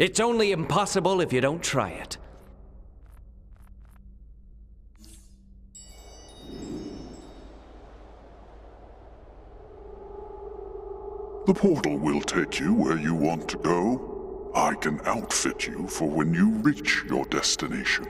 It's only impossible if you don't try it. The portal will take you where you want to go. I can outfit you for when you reach your destination.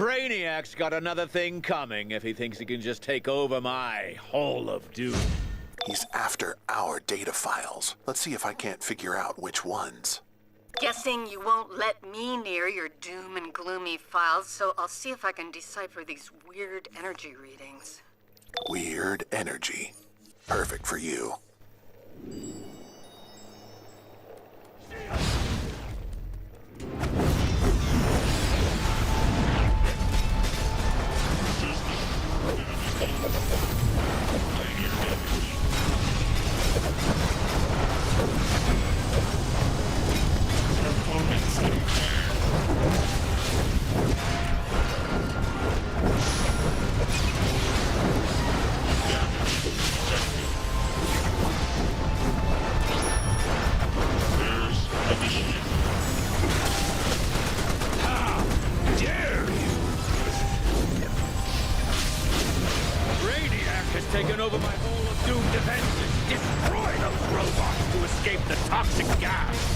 Brainiac's got another thing coming if he thinks he can just take over my Hall of Doom. He's after our data files. Let's see if I can't figure out which ones. Guessing you won't let me near your doom and gloomy files, so I'll see if I can decipher these weird energy readings. Weird energy. Perfect for you. Taken over my Hall of Doom defenses. Destroy those robots to escape the toxic gas.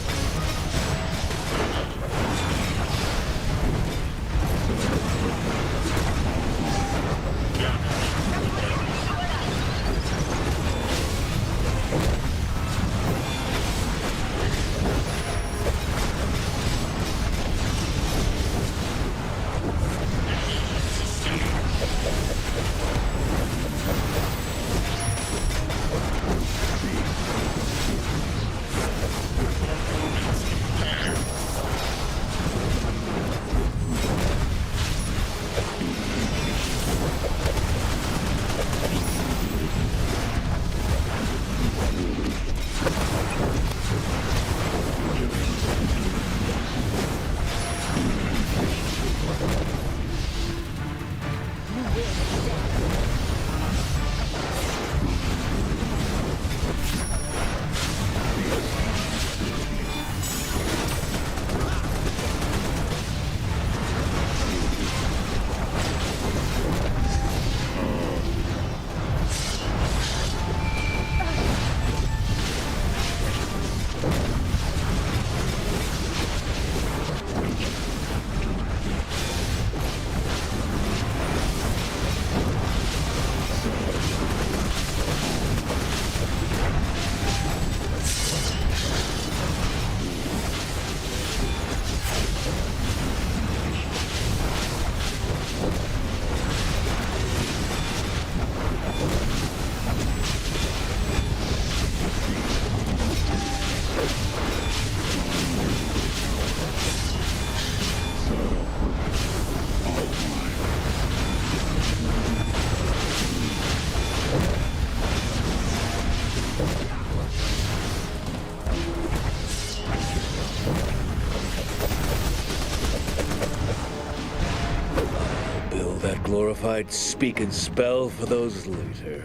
glorified speak and spell for those later.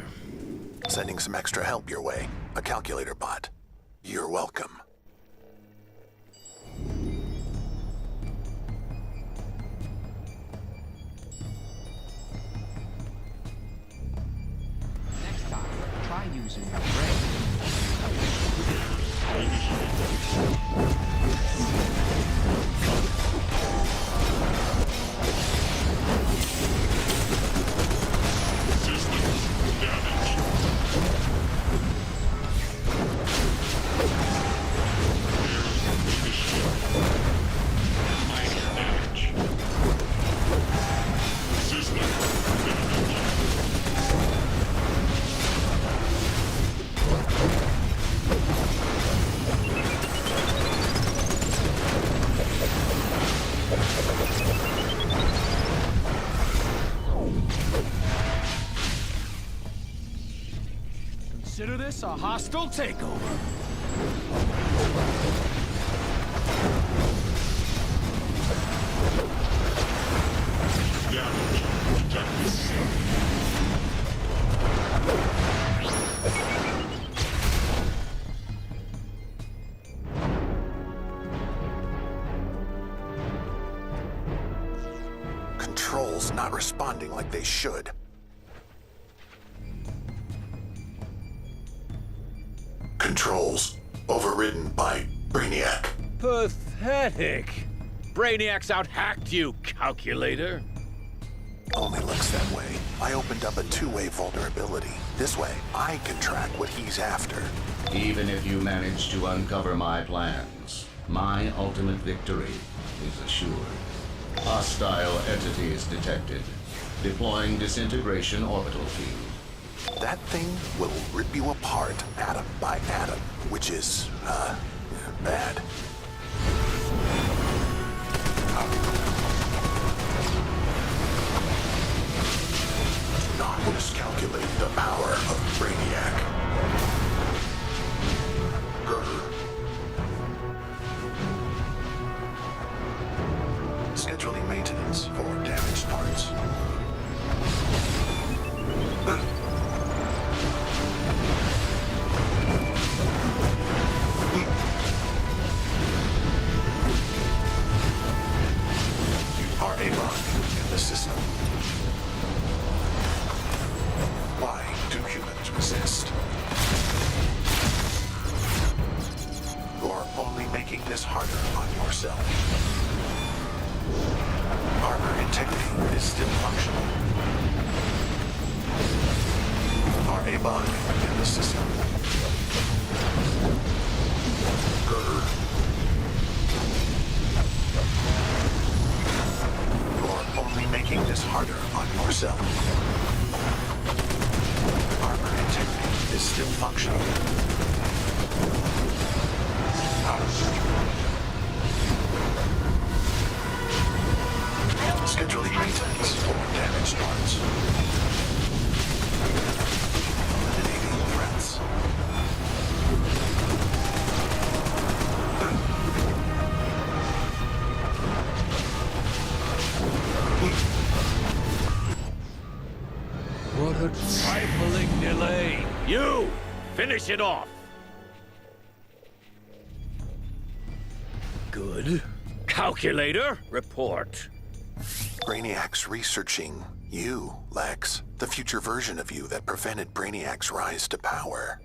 Sending some extra help your way. A calculator bot. You're welcome. Next time, try using your brain. Consider this a hostile takeover. Controls not responding like they should. Controls overridden by Brainiac. Pathetic. Brainiac's out-hacked you, calculator. Only looks that way. I opened up a two-way vulnerability. This way, I can track what he's after. Even if you manage to uncover my plans, my ultimate victory is assured. Hostile entities detected. Deploying disintegration orbital field. That thing will rip you apart atom by atom, which is, bad. Do not miscalculate the power of Brainiac. Grr. Scheduling maintenance for damaged parts. A bug in the system. Why do humans resist? You're only making this harder on yourself. Armor integrity is still functional. Are a bug in the system. Grr. Only making this harder on yourself. Armor integrity is still functional. Scheduling maintenance for damaged parts. Eliminating threats. What a trifling delay. You! Finish it off! Good. Calculator, report. Brainiac's researching you, Lex. The future version of you that prevented Brainiac's rise to power.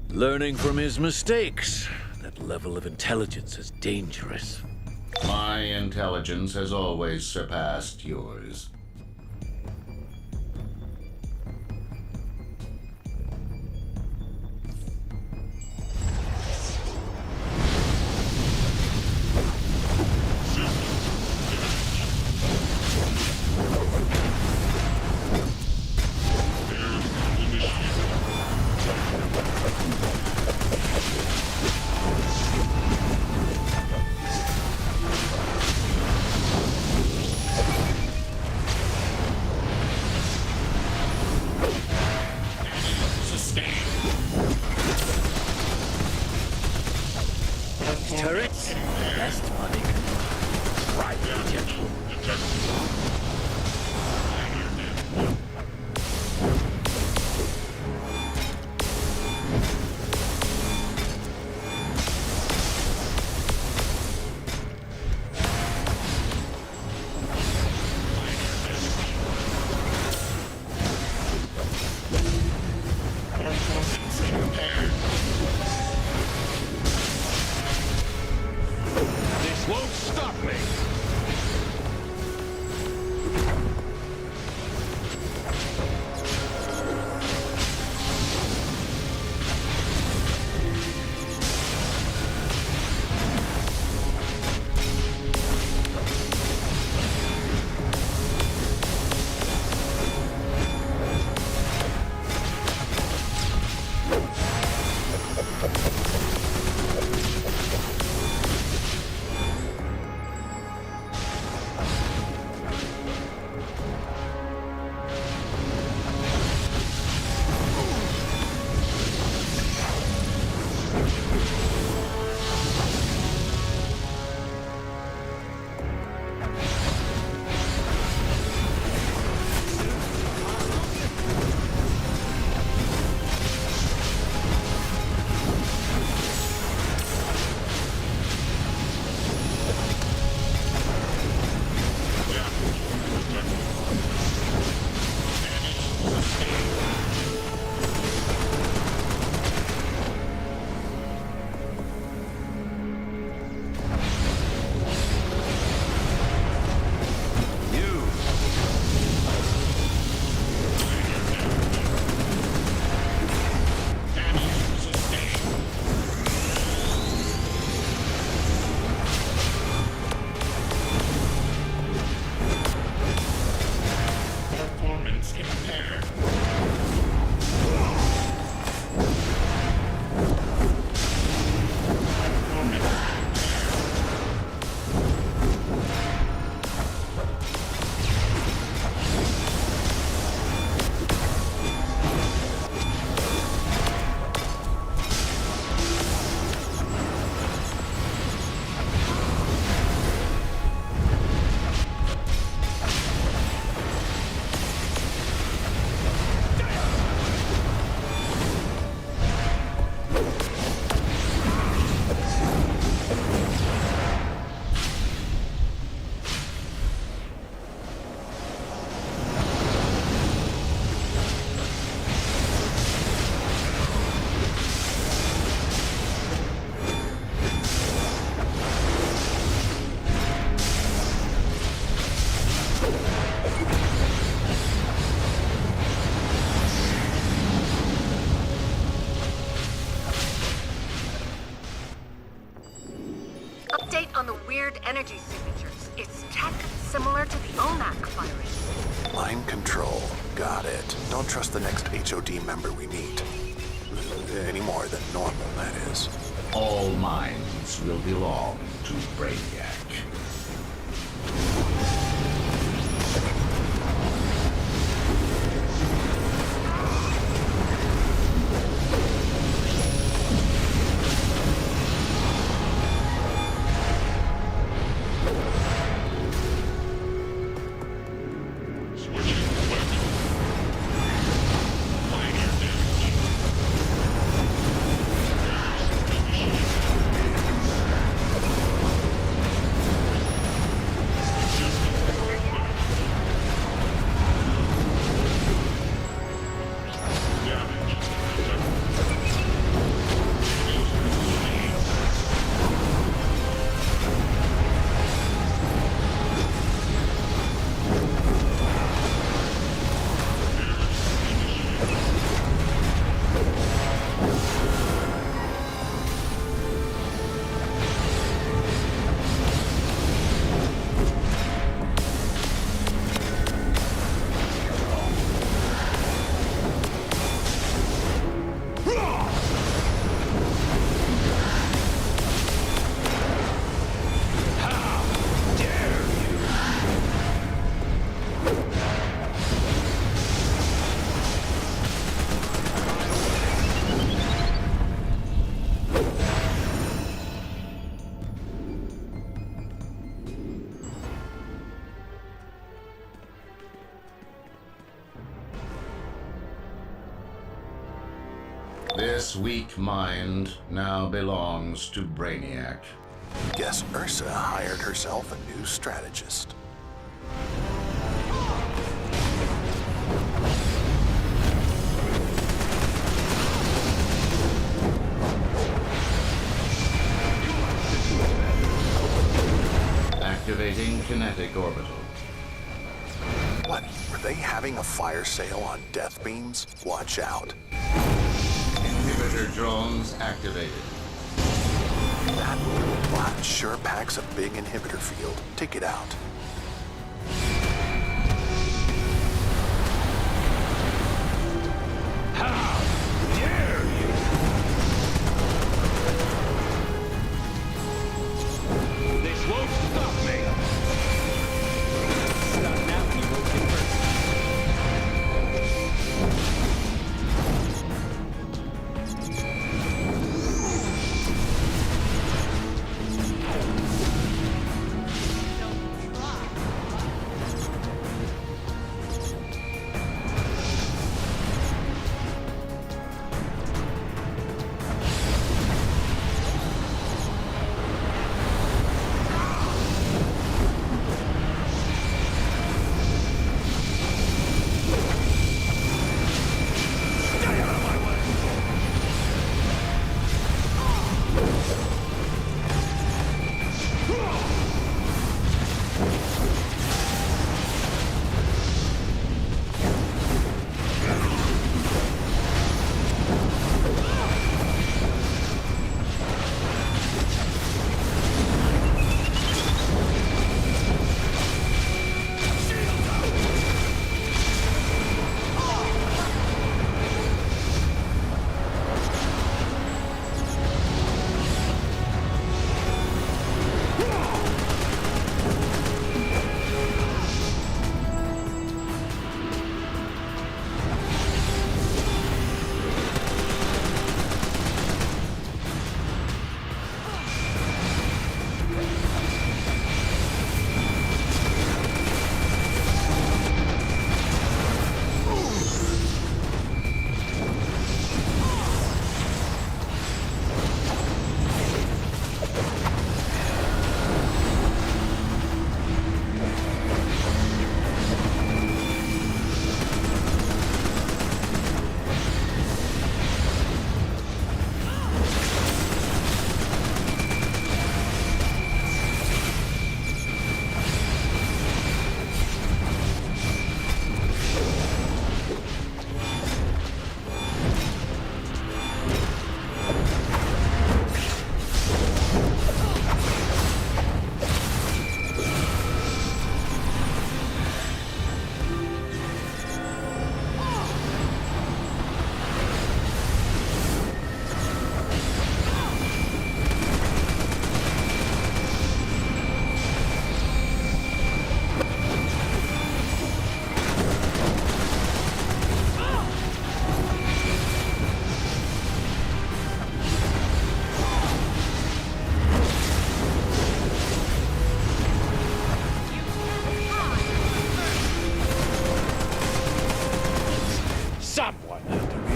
Learning from his mistakes. That level of intelligence is dangerous. My intelligence has always surpassed yours. Turrets? Best money. right, Agent. This won't stop me. Update on the weird energy signatures. It's tech similar to the OMAC firing. Mind control. Got it. Don't trust the next HOD member we meet. Any more than normal, that is. All minds will belong to Brainiac. This weak mind now belongs to Brainiac. Guess Ursa hired herself a new strategist. Activating kinetic orbital. What? Were they having a fire sale on death beams? Watch out. Inhibitor drones activated. That little bot sure packs a big inhibitor field. Take it out. How dare you! This won't stop me! Stop now, you won't get hurt.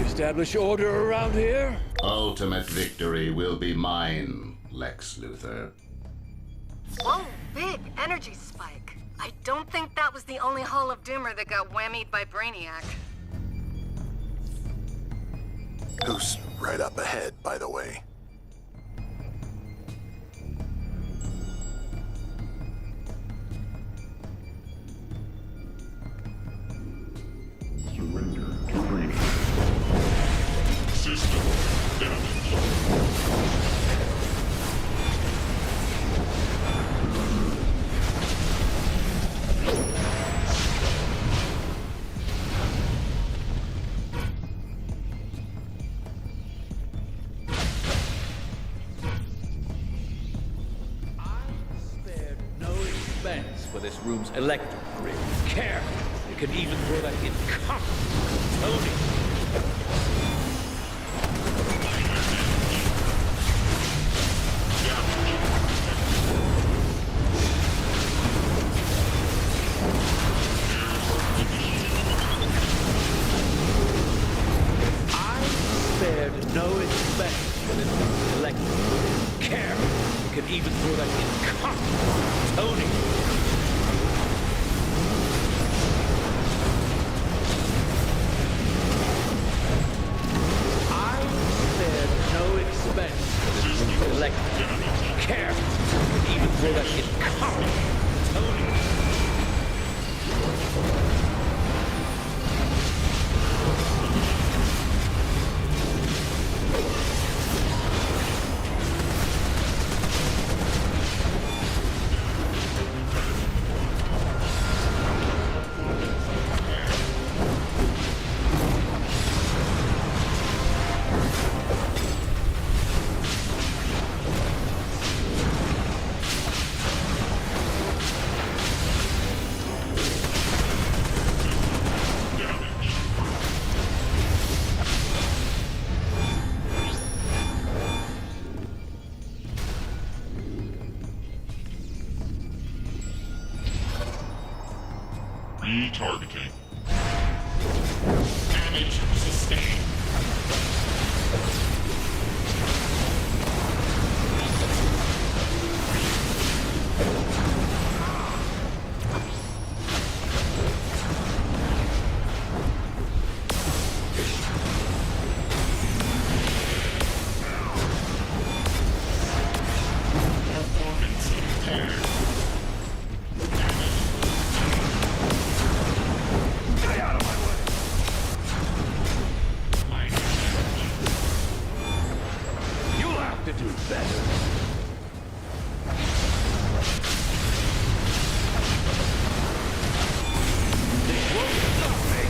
Establish order around here? Ultimate victory will be mine, Lex Luthor. Whoa, big energy spike. I don't think that was the only Hall of Doomer that got whammied by Brainiac. Who's right up ahead, by the way? Surrender to Brainiac. System damage. For this room's electric grid. Care! You can even throw that in cont, Tony! I spared no can even throw that in cont, Tony. I said no expense for this new collector. Care, can even throw that in cont, Tony. Retargeting. Damage sustained. Performance impaired. To do better. They won't stop me.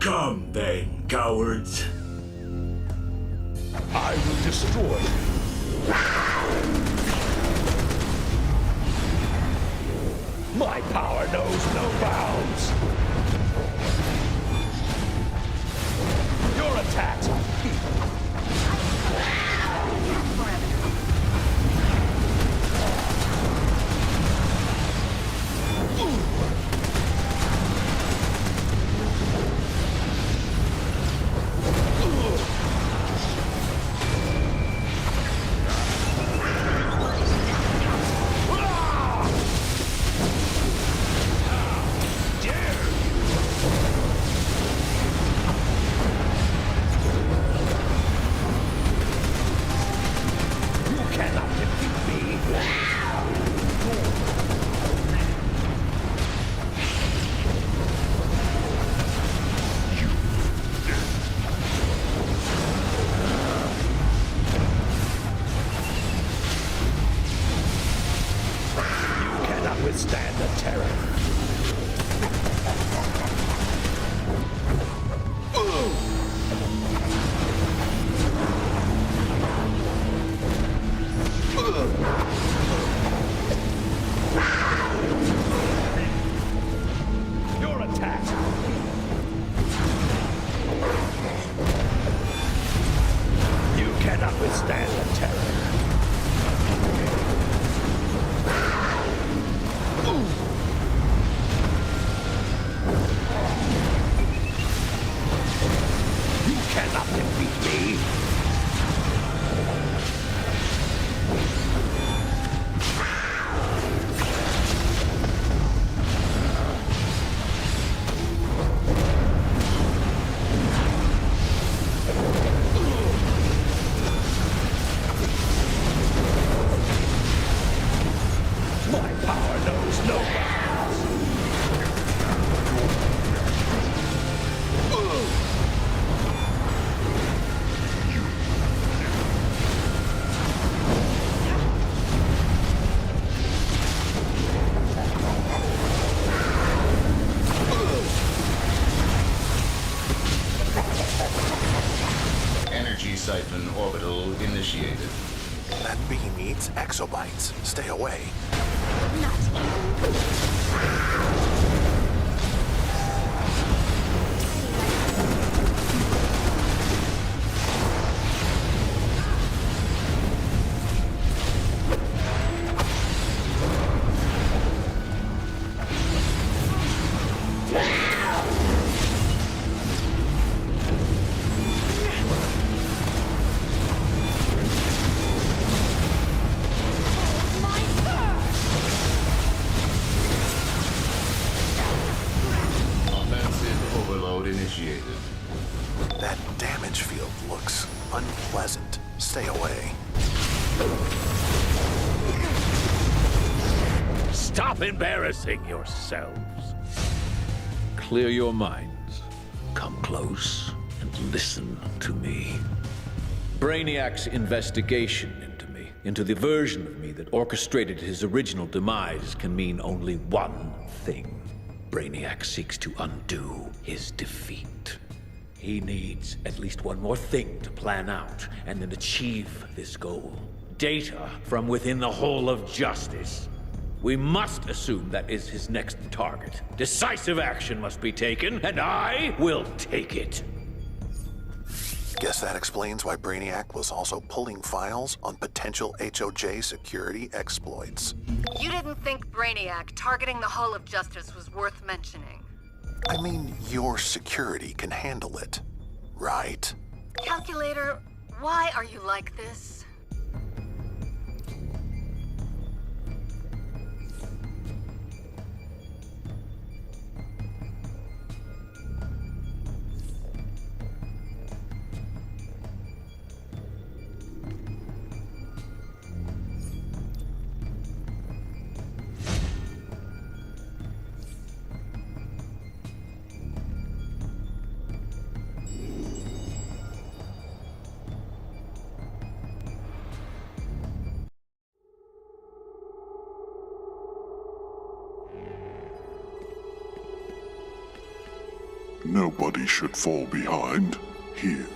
Come then, cowards. I will destroy you. My power knows no bounds. Your attacks are feeble. Withstand the terror. Your attack. You cannot withstand the terror. You cannot defeat me. My power knows no bounds. Energy siphon orbital initiated. That beam eats exobytes. Stay away. Offensive overload initiated. That damage field looks unpleasant. Stay away. Stop embarrassing yourselves. Clear your minds. Come close and listen to me. Brainiac's investigation into me, into the version of me that orchestrated his original demise, can mean only one thing. Brainiac seeks to undo his defeat. He needs at least one more thing to plan out and then achieve this goal. Data from within the whole of justice. We must assume that is his next target. Decisive action must be taken, and I will take it. Guess that explains why Brainiac was also pulling files on potential HOJ security exploits. You didn't think Brainiac targeting the Hall of Justice was worth mentioning. I mean, your security can handle it, right? Calculator, why are you like this? Nobody should fall behind here.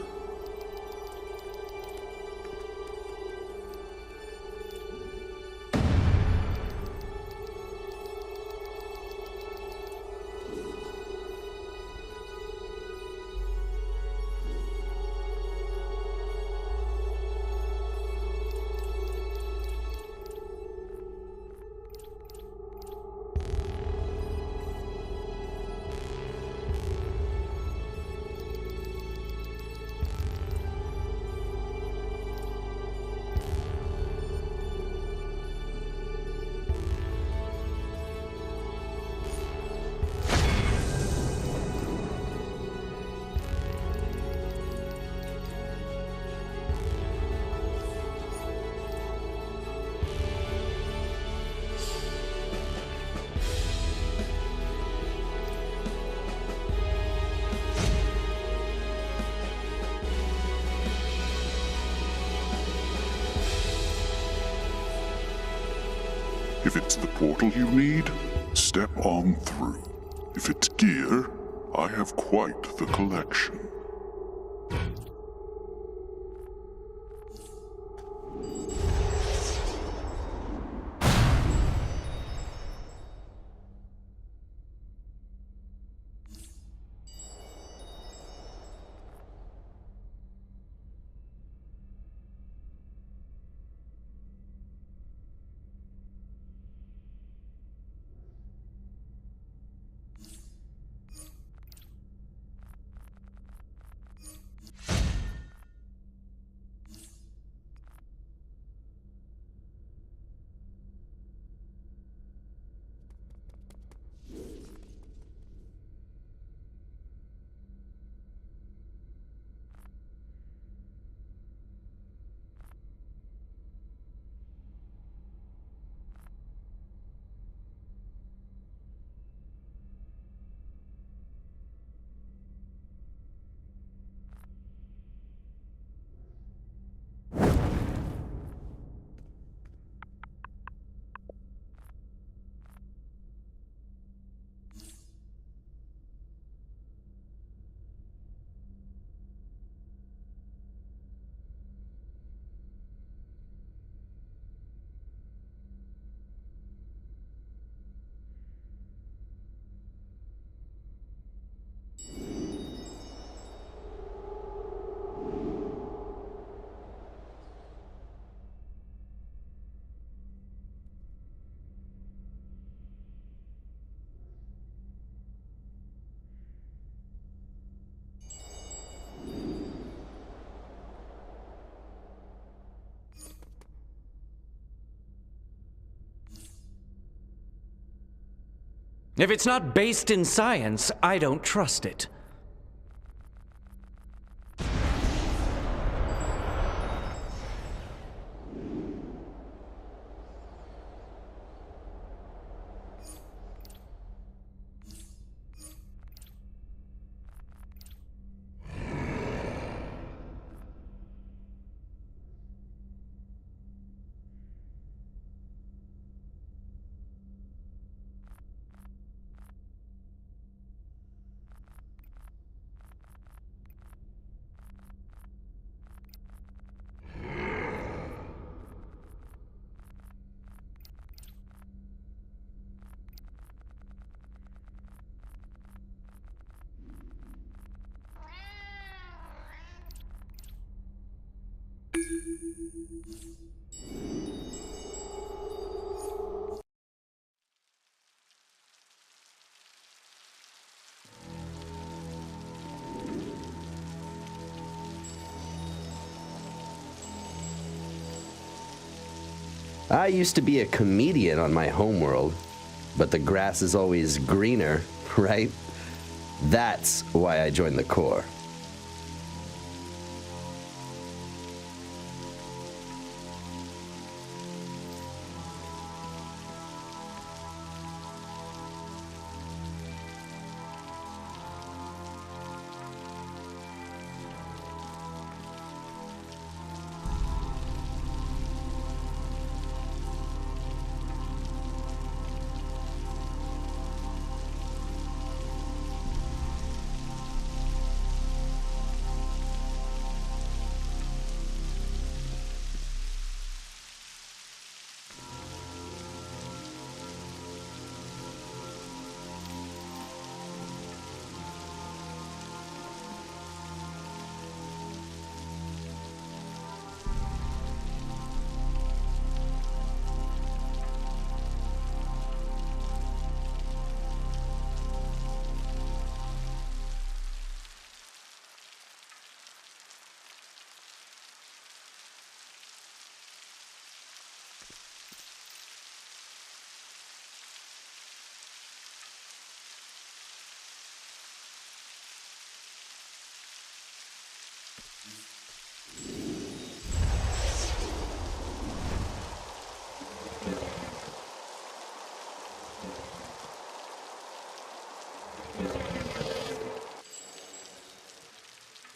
If it's the portal you need, step on through. If it's gear, I have quite the collection. If it's not based in science, I don't trust it. I used to be a comedian on my homeworld, but the grass is always greener, right? That's why I joined the Corps.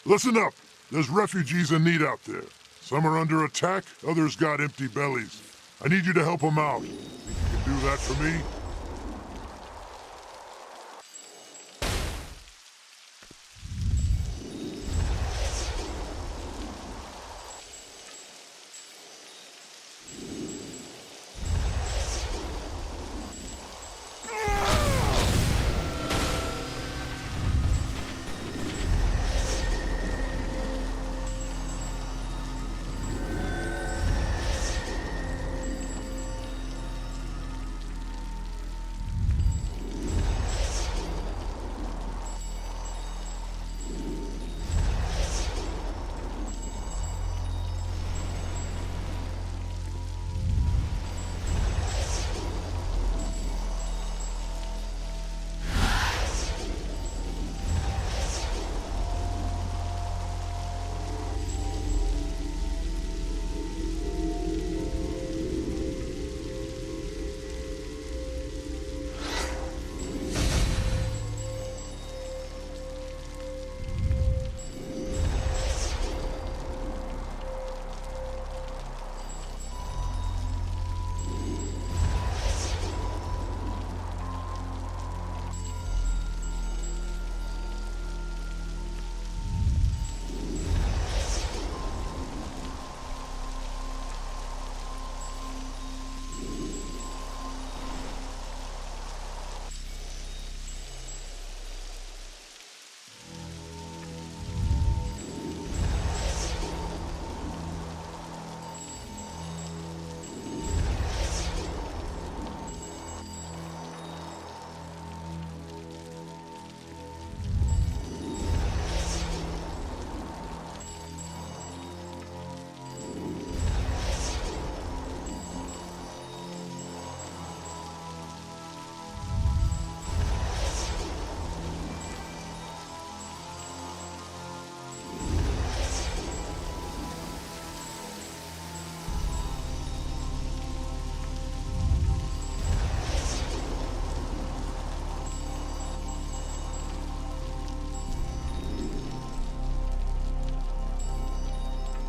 Listen up. There's refugees in need out there. Some are under attack, others got empty bellies. I need you to help them out. Think you can do that for me?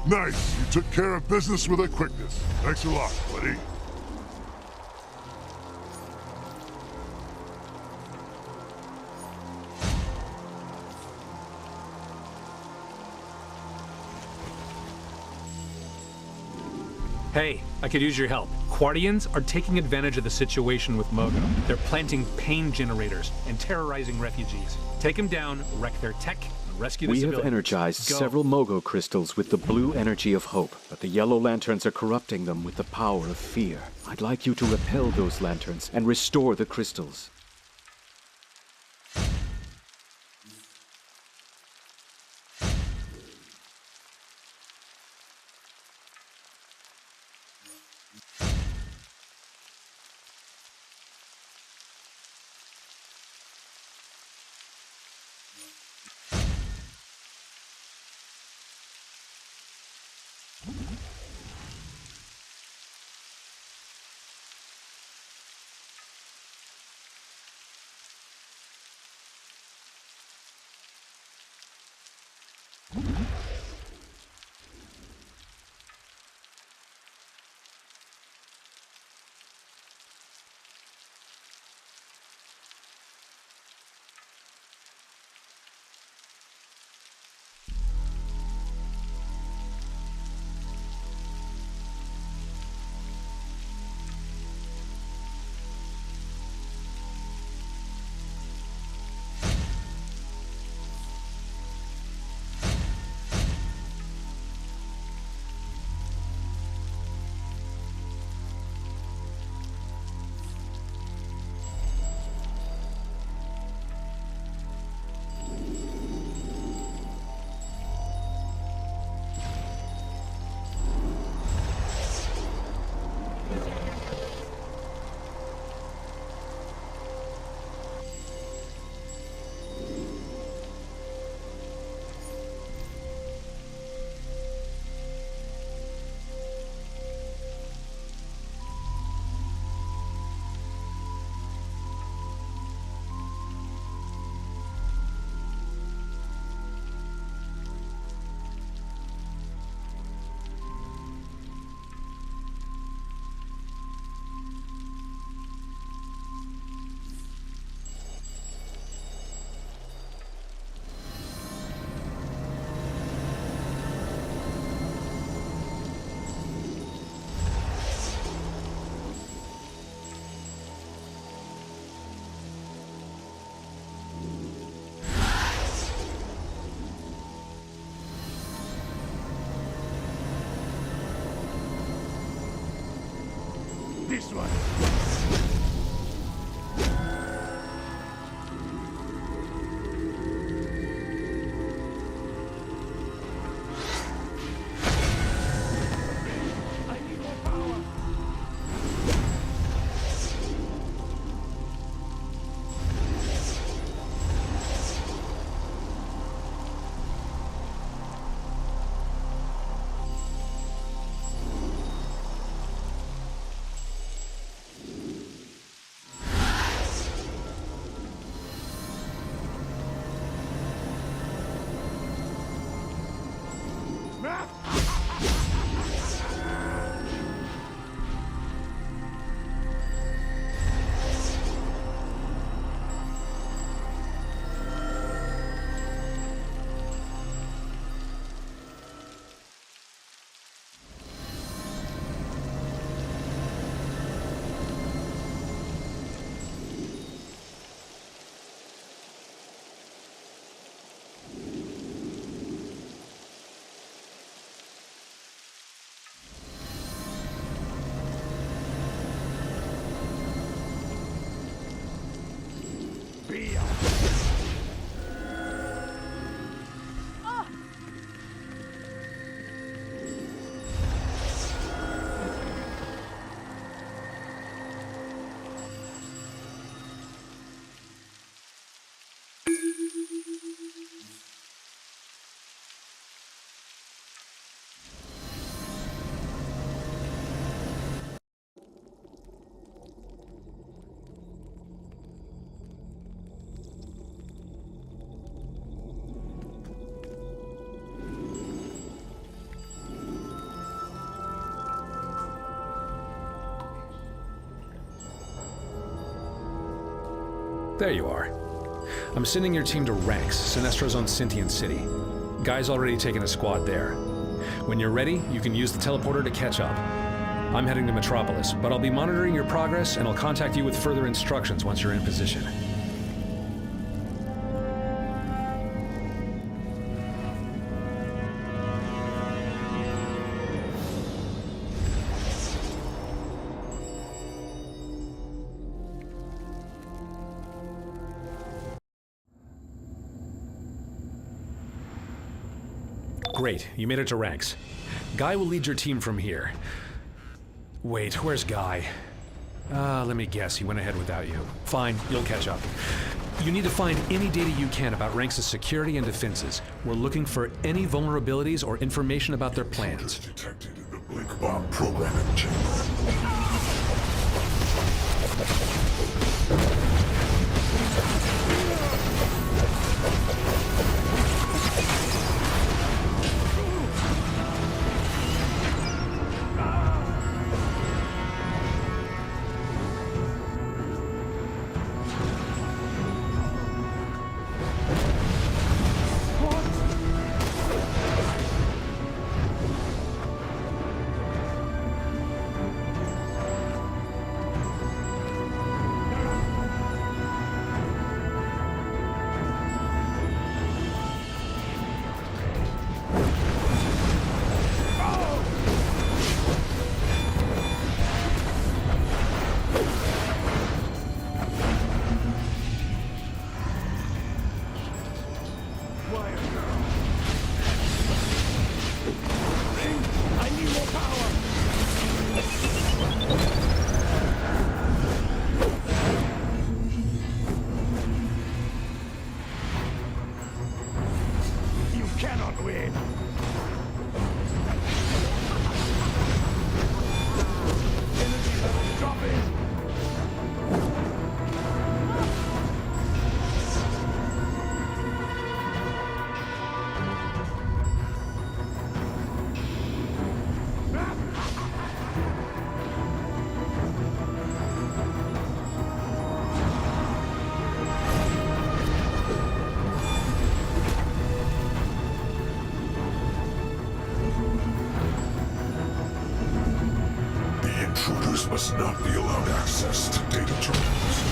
Nice. You took care of business with a quickness. Thanks a lot, buddy. Hey, I could use your help. Quardians are taking advantage of the situation with Mogo. They're planting pain generators and terrorizing refugees. Take them down, wreck their tech, and rescue the civilians. We have energized several Mogo crystals with the blue energy of hope, but the yellow lanterns are corrupting them with the power of fear. I'd like you to repel those lanterns and restore the crystals. There you are. I'm sending your team to Ranks, Sinestro's own sentient city. Guy's already taken a squad there. When you're ready, you can use the teleporter to catch up. I'm heading to Metropolis, but I'll be monitoring your progress and I'll contact you with further instructions once you're in position. Great, you made it to Ranks. Guy will lead your team from here. Wait, where's Guy? Let me guess, he went ahead without you. Fine, you'll catch up. You need to find any data you can about Ranks' security and defenses. We're looking for any vulnerabilities or information about their plans. Detected in the Blink Bomb programming chamber. Must not be allowed access to data terminals.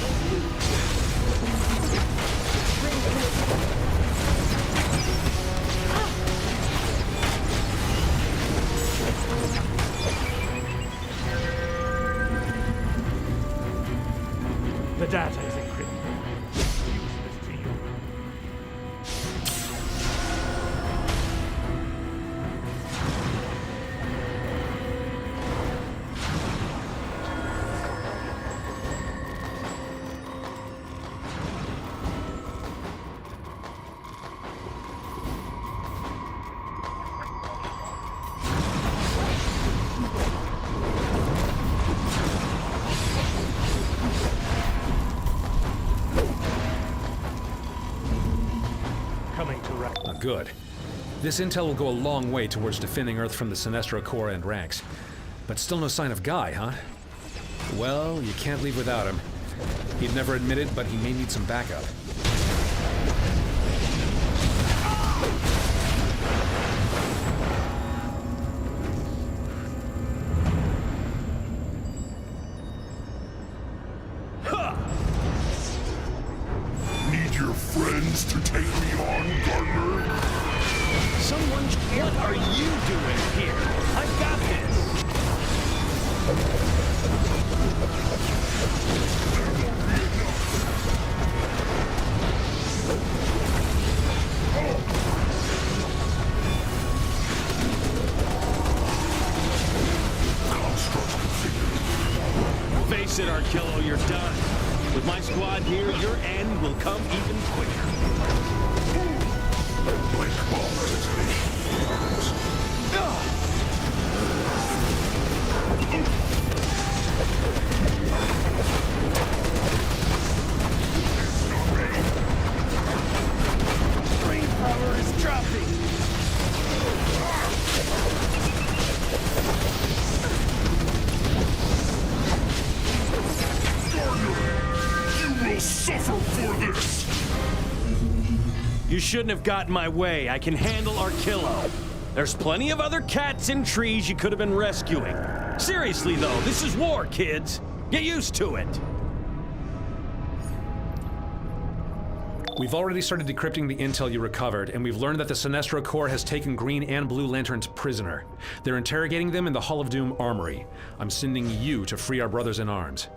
The data is encrypted. Useless to you. Good. This intel will go a long way towards defending Earth from the Sinestro core and Ranks. But still no sign of Guy, huh? Well, you can't leave without him. He'd never admit it, but he may need some backup. Need your friends to take me on, Gardner? Someone, what are you doing here? I've got this. Face it, Arkello, you're done. With my squad here, your end will come even quicker. Blink bomb Brain power is dropping. You will suffer shouldn't have got in my way. I can handle Archillo. There's plenty of other cats in trees you could have been rescuing. Seriously, though, this is war, kids. Get used to it. We've already started decrypting the intel you recovered, and we've learned that the Sinestro Corps has taken Green and Blue Lanterns prisoner. They're interrogating them in the Hall of Doom Armory. I'm sending you to free our brothers in arms.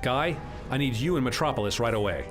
Guy, I need you in Metropolis right away.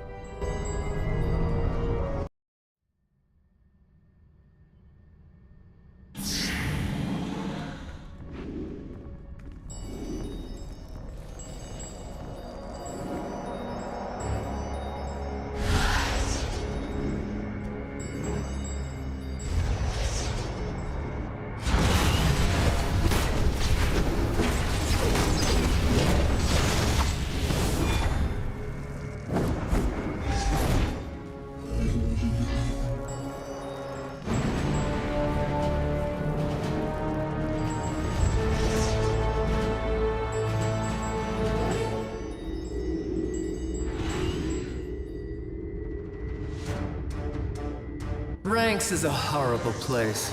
Ranks is a horrible place.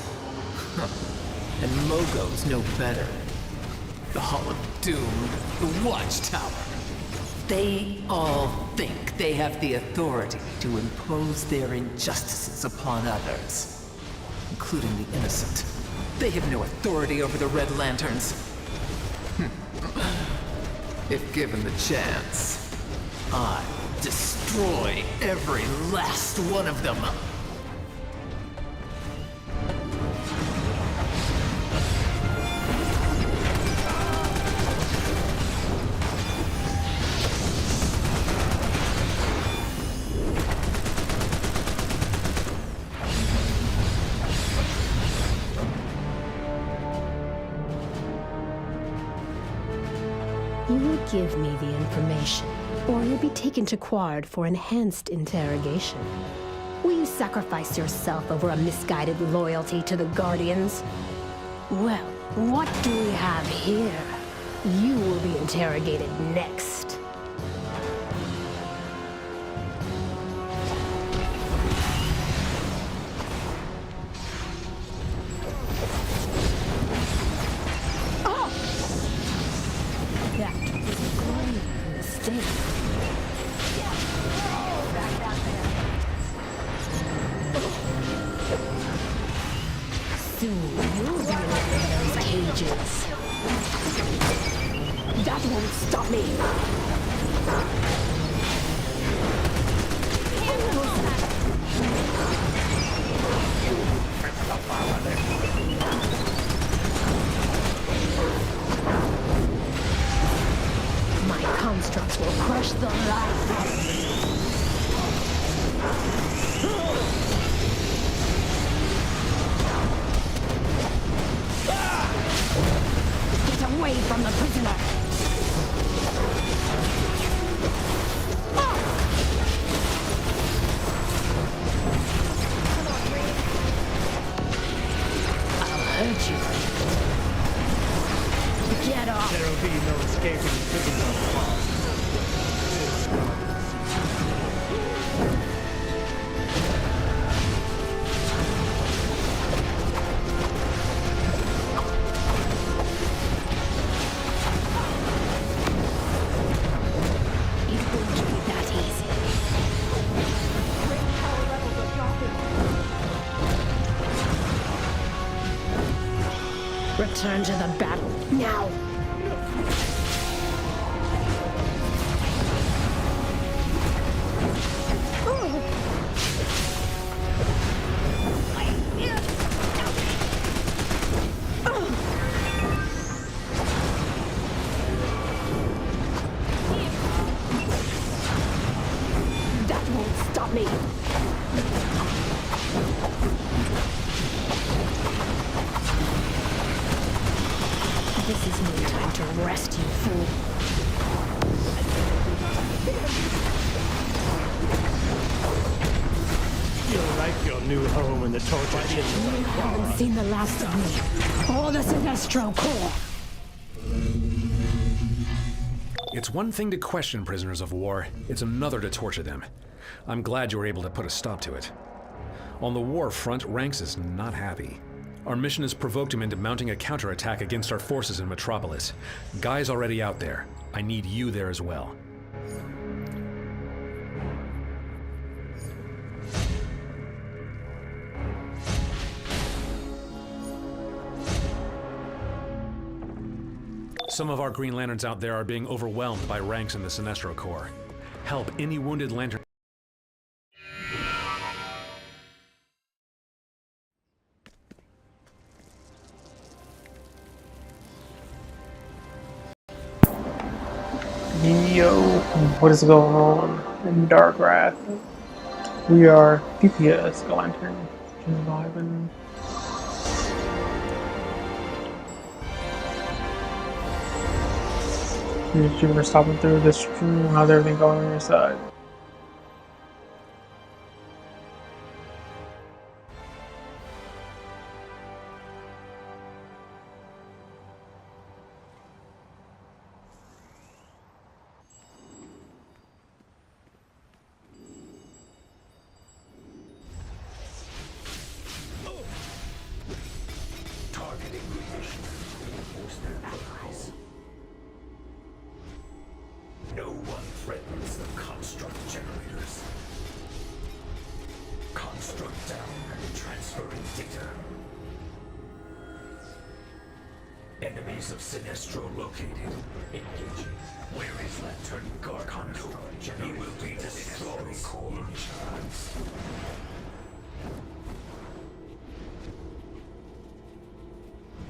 And Mogo's no better. The Hall of Doom, the Watchtower. They all think they have the authority to impose their injustices upon others, including the innocent. They have no authority over the Red Lanterns. If given the chance, I'd destroy every last one of them. You will give me the information, or you'll be taken to Quard for enhanced interrogation. Will you sacrifice yourself over a misguided loyalty to the Guardians? Well, what do we have here? You will be interrogated next. Soon you'll be in those cages. That won't stop me. My constructs will crush the life out of me. Away from the prisoner! I'll hurt you. Get off! There'll be no escaping prisoner. Return to the battle, now! That won't stop me! This is no time to rest, you fool. You'll like your new home in the torture chamber. You haven't seen the last of me. Or the Sinestro Corps. It's one thing to question prisoners of war, it's another to torture them. I'm glad you were able to put a stop to it. On the war front, Ranks is not happy. Our mission has provoked him into mounting a counterattack against our forces in Metropolis. Guy's already out there. I need you there as well. Some of our Green Lanterns out there are being overwhelmed by Ranks in the Sinestro Corps. Help any wounded Lantern. Yo, what is going on in Dark Wrath? We are DPS Lantern surviving. You're stopping through this room. How's everything going on your side? No one threatens the construct generators. Construct down and transferring data. Enemies of Sinestro located. Engaging. Where is Lantern Garcondo? He will be destroyed in chance.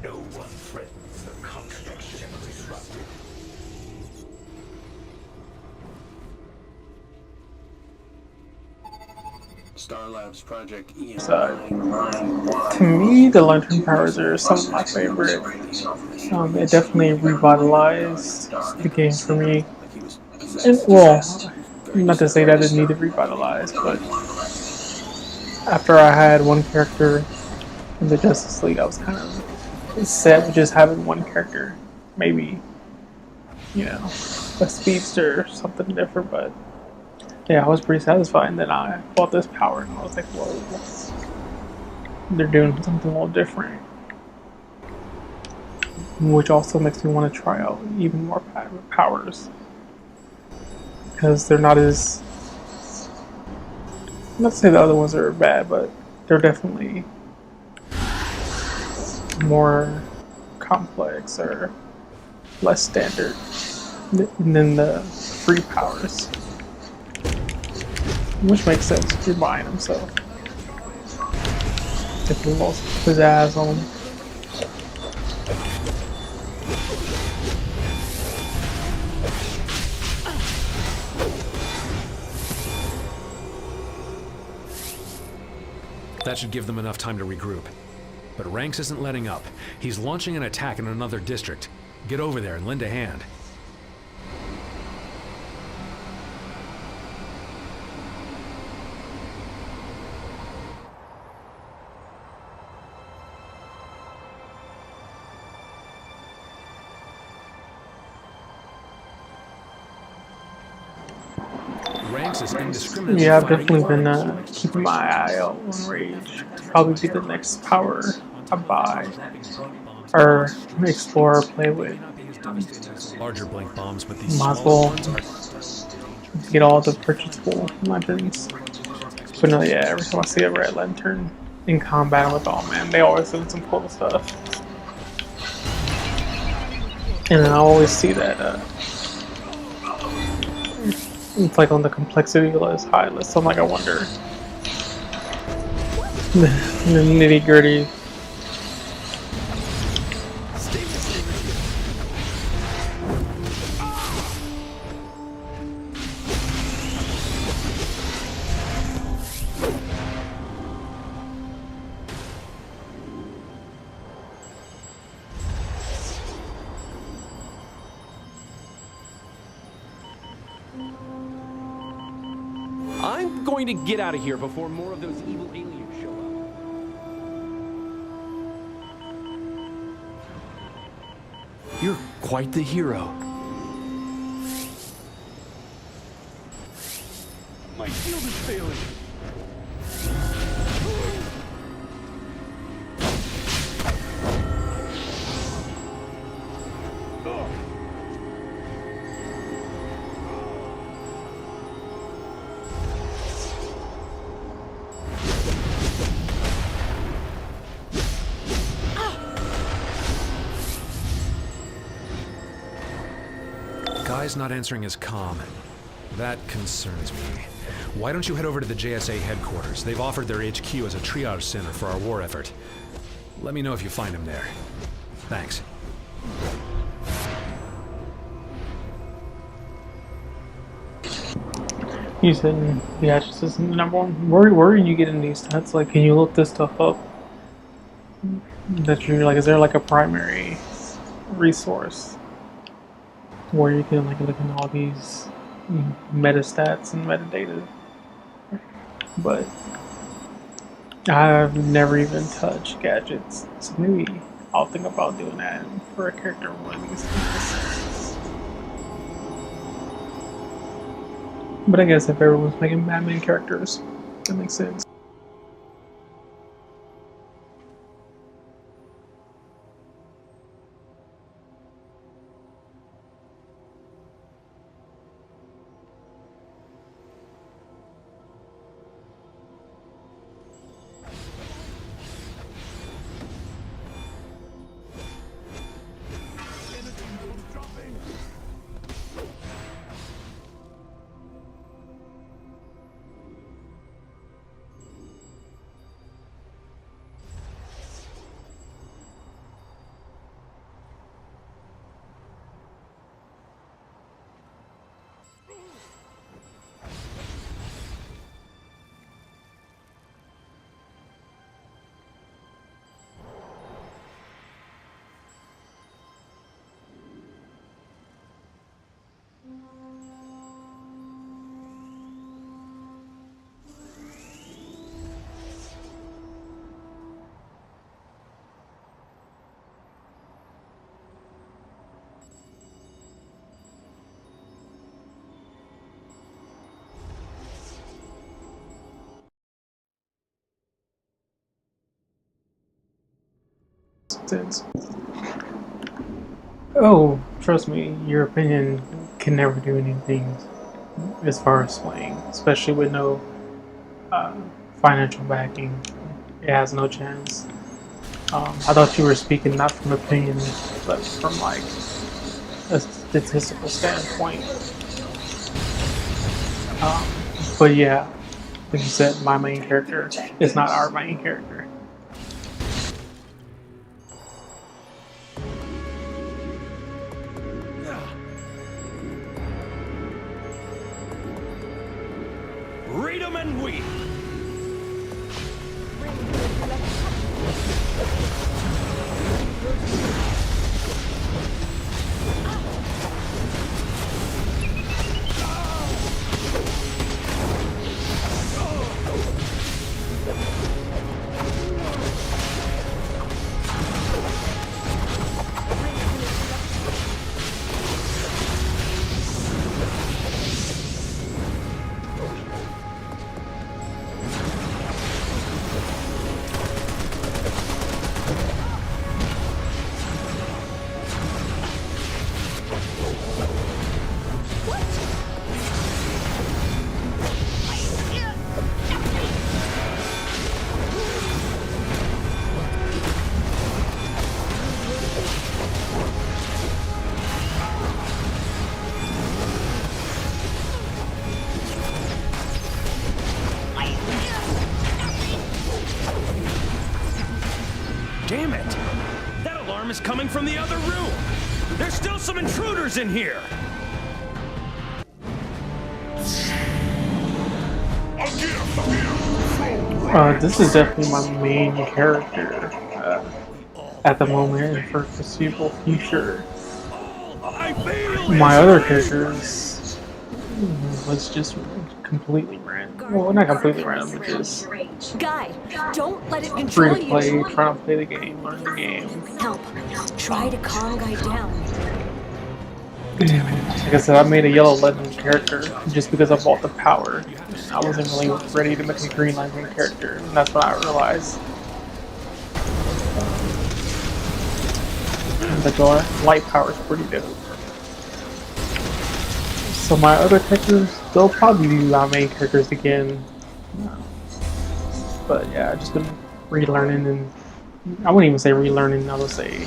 No one threatens the construct generators. Starlab's Project E. To me, the Lantern powers are some of my favorite. It definitely revitalized the game for me. And, well, not to say that it needed revitalized, but after I had one character in the Justice League, I was kind of set with just having one character. Maybe, you know, a speedster or something different, but yeah, I was pretty satisfied. And then I bought this power and I was like, whoa, they're doing something a little different. Which also makes me want to try out even more powers. Because they're not as... not to say the other ones are bad, but they're definitely more complex or less standard than the free powers. Which makes sense if you're buying them, so get the most pizzazz on them. That should give them enough time to regroup. But Ranks isn't letting up. He's launching an attack in another district. Get over there and lend a hand. Yeah, I've definitely been keeping my eye out on Rage. Probably be the next power I buy or explore or play with. Larger blink bombs, but these might as well get all the purchasable lanterns. But no, yeah, every time I see a red lantern in combat, I'm like, oh man, they always do some cool stuff. And I always see that it's like on the complexity list, high list. So I'm like, I wonder the nitty gritty. I'm going to get out of here before more of those evil aliens show up. You're quite the hero. My shield is failing. guy's not answering his comm. That concerns me. Why don't you head over to the JSA headquarters? They've offered their HQ as a triage center for our war effort. Let me know if you find him there. Thanks. You said the Ashes is #1. Where are you getting these stats? Like, can you look this stuff up? That you're like, is there like a primary resource where you can like look at all these meta stats and metadata? But I've never even touched gadgets, so maybe I'll think about doing that for a character one of these days. But I guess if everyone's making Batman characters, that makes sense. Sense. Oh, trust me, your opinion can never do anything as far as swaying, especially with no financial backing. It has no chance. I thought you were speaking not from opinion, but from like a statistical standpoint. But yeah, like you said, my main character is not our main character. Read 'em and weep. Damn it! That alarm is coming from the other room! There's still some intruders in here! This is definitely my main character at the moment and for the foreseeable future. My other characters was just completely random. Well, not completely random, but just Guy, don't let it free control to play, you. trying to play the game, learn the game. Help. Try to calm Guy down. Damn it. Like I said, I made a Yellow Legend character just because I bought the power. I wasn't really ready to make a Green Lantern character, and that's what I realized. The light power is pretty dope. So my other characters, they'll probably be my main characters again. But yeah, I've just been relearning, and I wouldn't even say relearning, I would say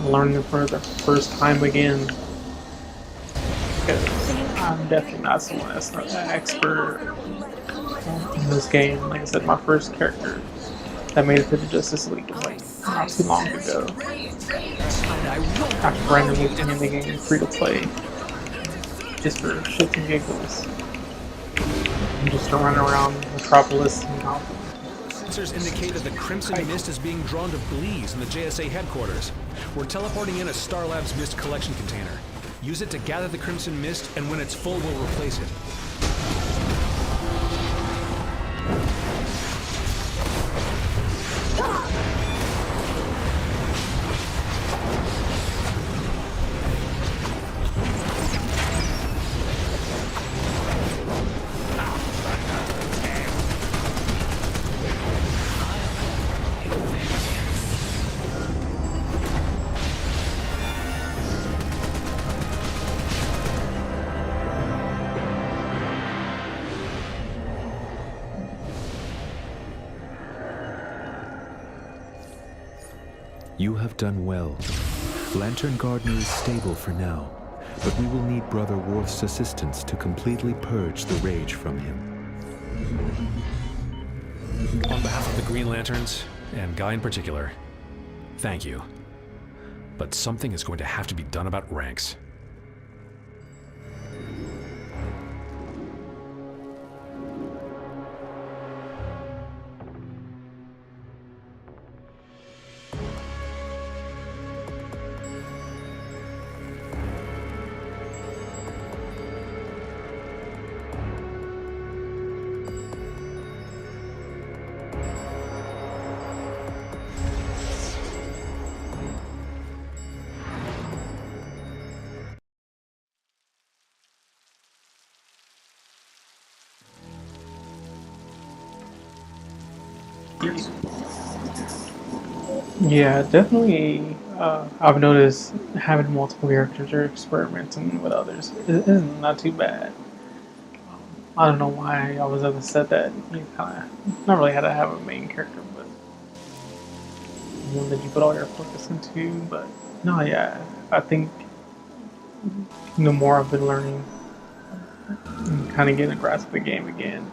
learning for the first time again. because I'm definitely not someone that's an expert in this game. Like I said, my first character that made it to the Justice League was like not too long ago. After randomly playing the game free to play, just for shits and giggles, and just to run around Metropolis and Gotham. Sensors indicate that the crimson mist is being drawn to Bleeze in the JSA headquarters. We're teleporting in a Star Labs mist collection container. Use it to gather the crimson mist, and when it's full, we'll replace it. You have done well. Lantern Gardener is stable for now, but we will need Brother Worf's assistance to completely purge the rage from him. On behalf of the Green Lanterns, and Guy in particular, thank you. But something is going to have to be done about ranks. Yeah, definitely. I've noticed having multiple characters or experimenting with others is not too bad. I don't know why I always ever said that. You kind of not really had to have a main character, but one that you put all your focus into. But no, yeah, I think the more I've been learning and kind of getting a grasp of the game again,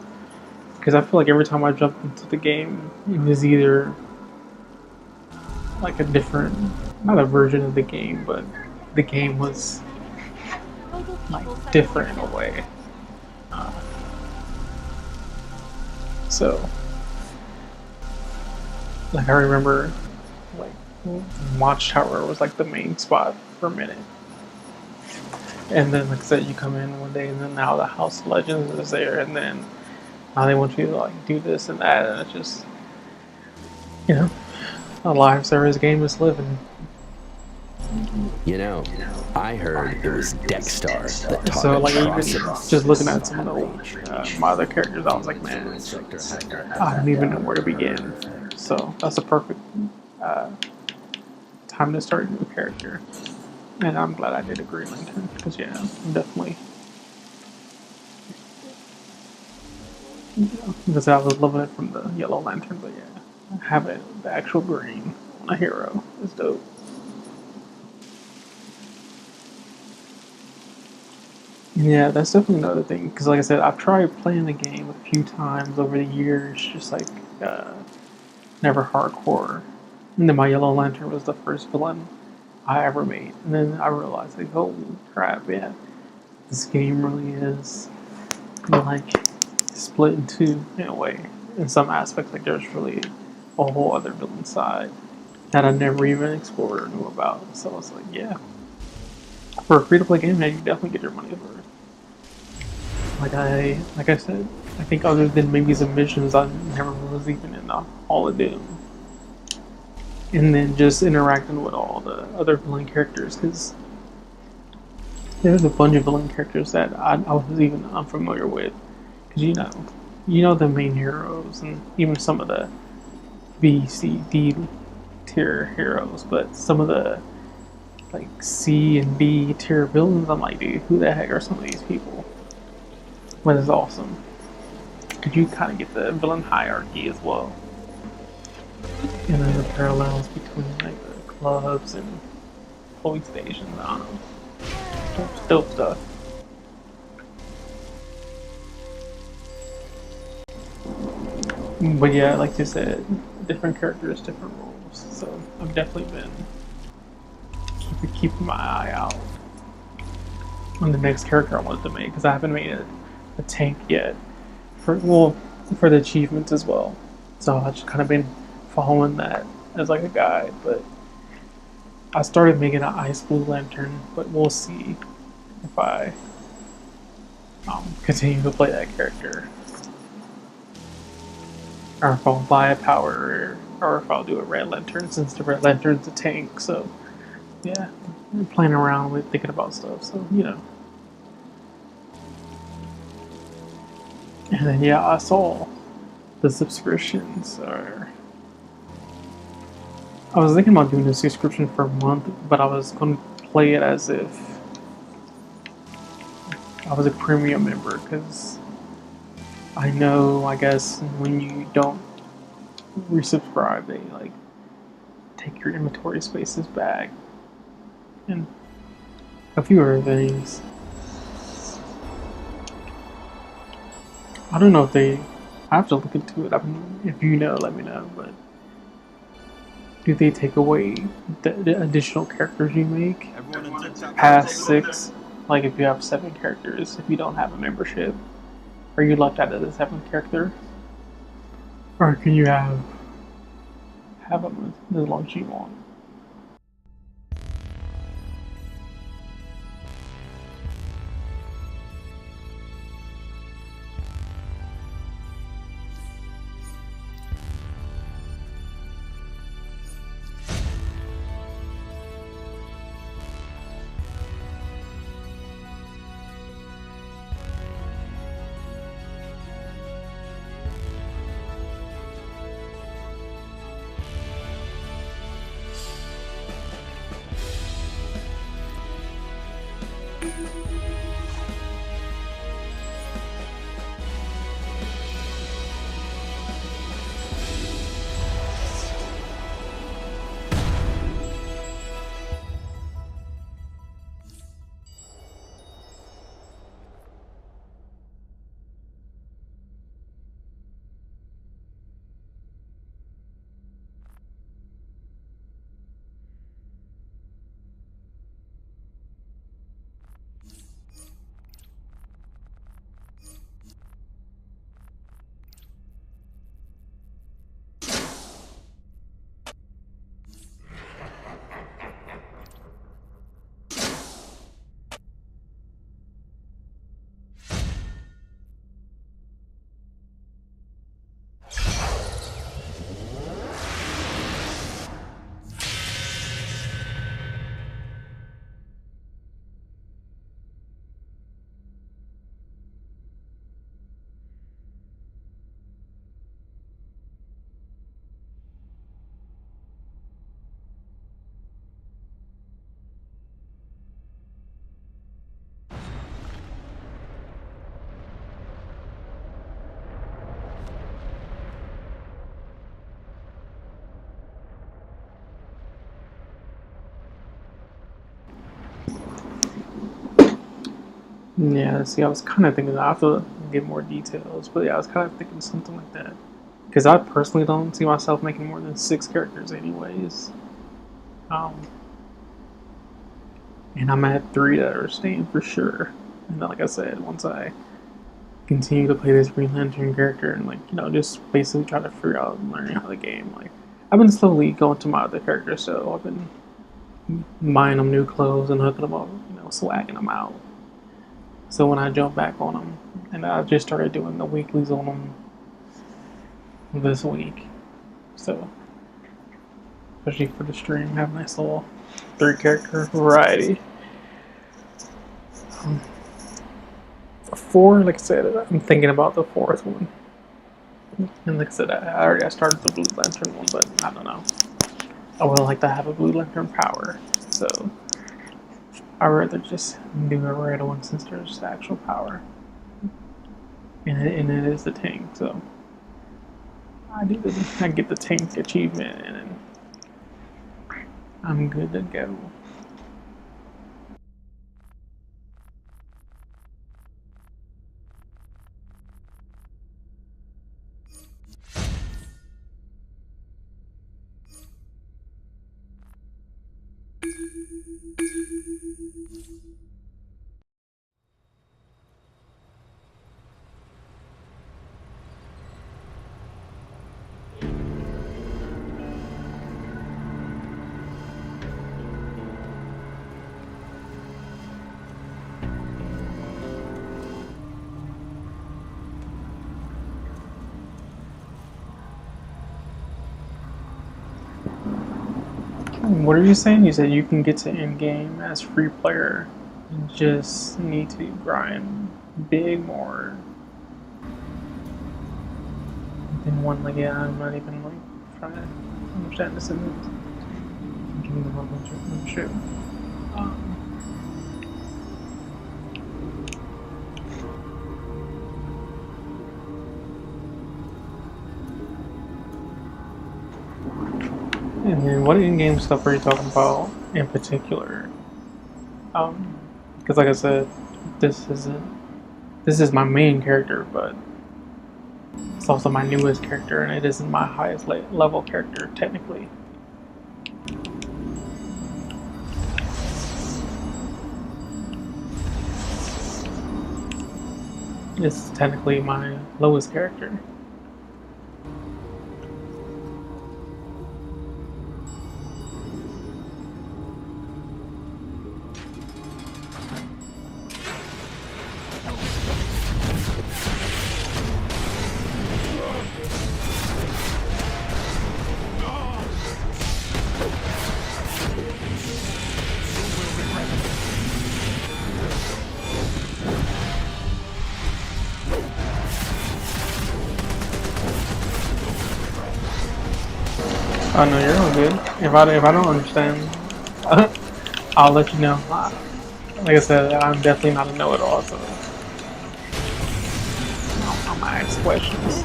because I feel like every time I jumped into the game, it was either like a different, not a version of the game, but the game was like different in a way. So, like I remember, like Watchtower was like the main spot for a minute, and then like I said, you come in one day, and then now the House of Legends is there, and then now they want you to like do this and that, and it's just, you know, a live service game is living. You know, I heard it was Dexstar that taught So like even atrocities. just looking at some of the old, my other characters, I was like, man, I don't even know where to begin. So that's a perfect time to start a new character. And I'm glad I did a Green Lantern, because yeah, I'm definitely, because I was loving it from the Yellow Lantern, but yeah, having the actual green on a hero is dope. Yeah, that's definitely another thing, because like I said, I've tried playing the game a few times over the years, just like never hardcore. And then my Yellow Lantern was the first villain I ever made, and then I realized like, holy crap, yeah, this game really is like split in two in a way. In some aspects, like there's really a whole other villain side that I never even explored or knew about. So it's like, yeah, for a free-to-play game, man, you definitely get your money's worth. Like I said, I think other than maybe some missions, I never was even in the Hall of Doom. And then just interacting with all the other villain characters, because there's a bunch of villain characters that I was even unfamiliar with. Because you know the main heroes and even some of the B, C, D tier heroes, but some of the like C and D tier villains, I'm like, dude, who the heck are some of these people? But it's awesome. Because you kind of get the villain hierarchy as well. And then the parallels between like the clubs and police stations, I don't know. Dope stuff. But yeah, like you said, different characters, different roles. So I've definitely been keeping my eye out on the next character I wanted to make, because I haven't made a tank yet. For the achievements as well. So I've just kind of been following that as like a guide. But I started making an ice blue lantern, but we'll see if I continue to play that character, or if I'll buy a power, or if I'll do a red lantern, since the red lantern's a tank. So yeah, I'm playing around with thinking about stuff. So you know. And then yeah, I saw the subscriptions are. I was thinking about doing a subscription for a month, but I was going to play it as if I was a premium member, because I know, I guess, when you don't resubscribe, they like take your inventory spaces back and a few other things. I don't know if they. I have to look into it. I mean, if you know, let me know. But do they take away the additional characters you make past 6? Like if you have 7 characters, if you don't have a membership, are you left out of the 7th character? Or can you have them as long as you want? Yeah, see, I was kind of thinking I have to get more details, but yeah, I was kind of thinking something like that. Because I personally don't see myself making more than 6 characters anyways. And I'm at 3 that are staying for sure. And then, like I said, once I continue to play this Green Lantern character and, like, you know, just basically try to figure out and learning how the game, like, I've been slowly going to my other characters, so I've been buying them new clothes and hooking them up, you know, swagging them out. So when I jump back on them, and I just started doing the weeklies on them this week, so especially for the stream, have a nice little 3-character variety. 4, like I said, I'm thinking about the 4th one, and like I said, I already started the Blue Lantern one, but I don't know. I would like to have a Blue Lantern power, so I'd rather just do a red one since there's the actual power. And it is the tank, so I get the tank achievement and then I'm good to go. What are you saying? You said you can get to end game as free player. You just need to grind big more than one. Like, yeah, I'm not even like trying to understand this. Isn't giving them a bunch of shit. And then what in-game stuff are you talking about in particular? Because like I said, this is my main character, but it's also my newest character, and it isn't my highest level character technically. It's technically my lowest character. Oh no, you're all good. If I don't understand, I'll let you know. Like I said, I'm definitely not a know-it-all, so I'm gonna ask questions.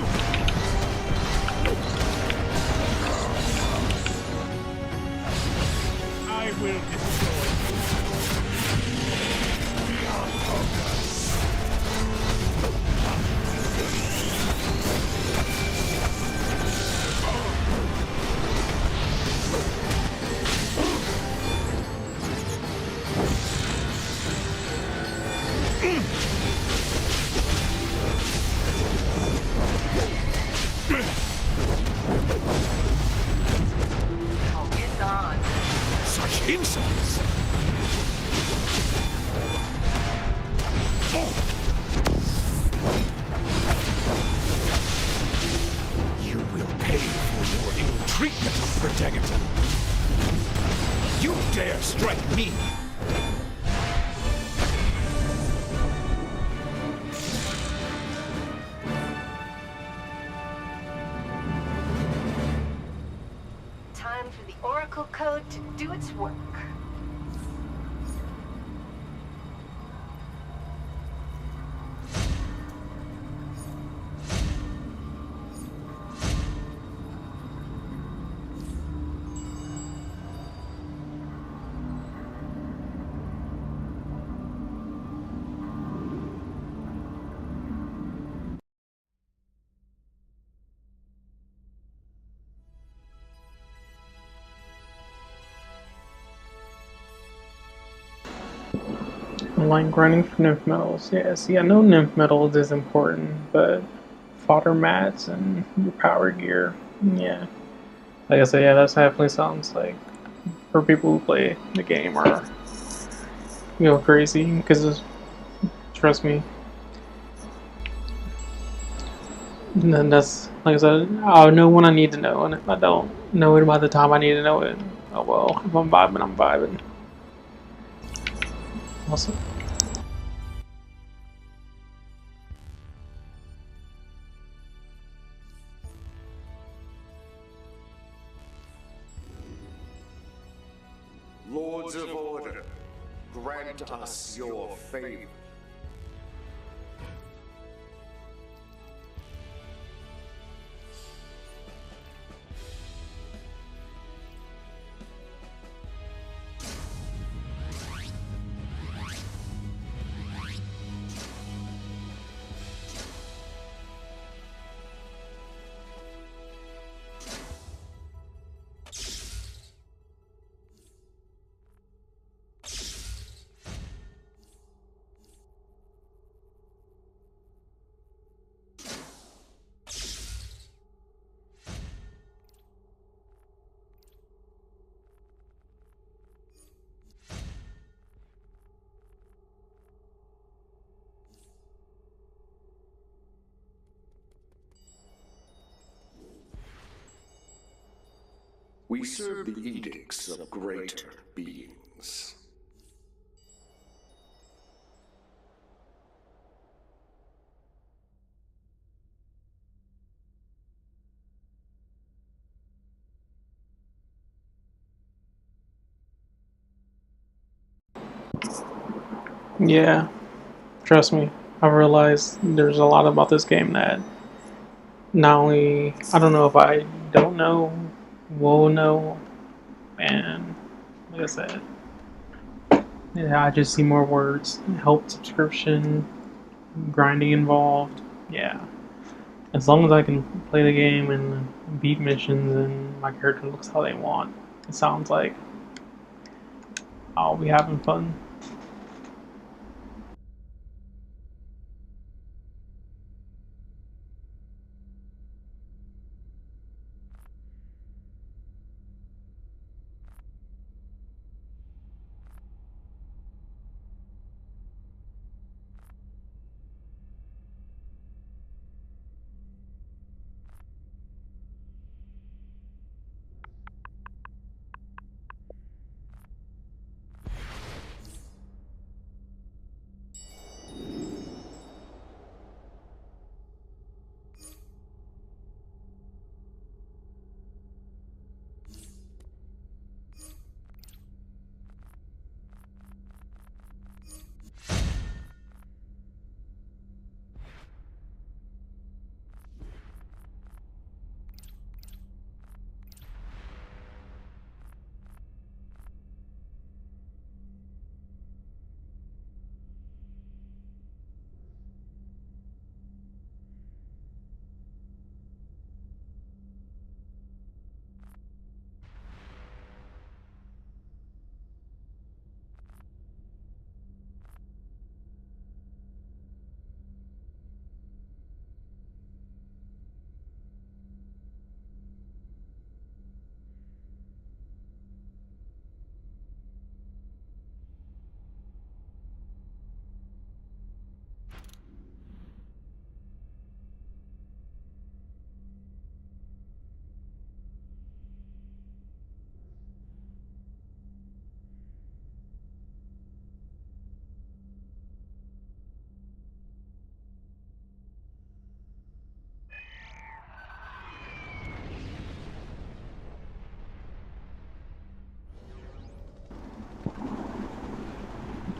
I will destroy Such insults! You will pay for your ill treatment of Protagonist. You dare strike me! Time for the Oracle Code to do its work. Online grinding for nymph metals. Yeah, see, I know nymph metals is important, but fodder mats and your power gear, yeah. Like I said, yeah, that definitely sounds like for people who play the game are, crazy. Because trust me, and then that's like I said, I'll know when I need to know, and if I don't know it by the time I need to know it, oh well. If I'm vibing, I'm vibing. Awesome. Lords of Order, grant us your favor. We serve the edicts of greater beings. Yeah, trust me, I realized there's a lot about this game that not only, I don't know if I don't know, will know, and like I said, yeah, I just see more words, help subscription, grinding involved, yeah. As long as I can play the game and beat missions and my character looks how they want, it sounds like I'll be having fun.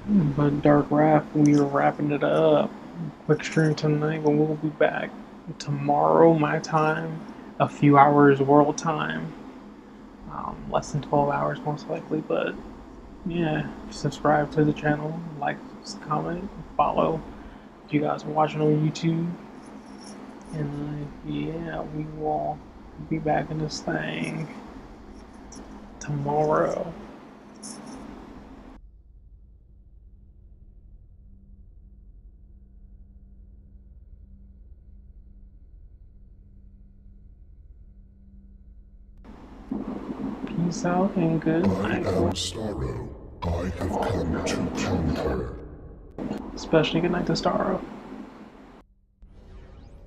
But Dark Wrath, we are wrapping it up. Quick stream tonight, but we'll be back tomorrow, my time, a few hours world time. Less than 12 hours most likely, but yeah, subscribe to the channel, like, comment, follow if you guys are watching on YouTube. And yeah, we will be back in this thing tomorrow. Peace out and good night. I am Starro. I have come to conquer. Especially good night to Starro.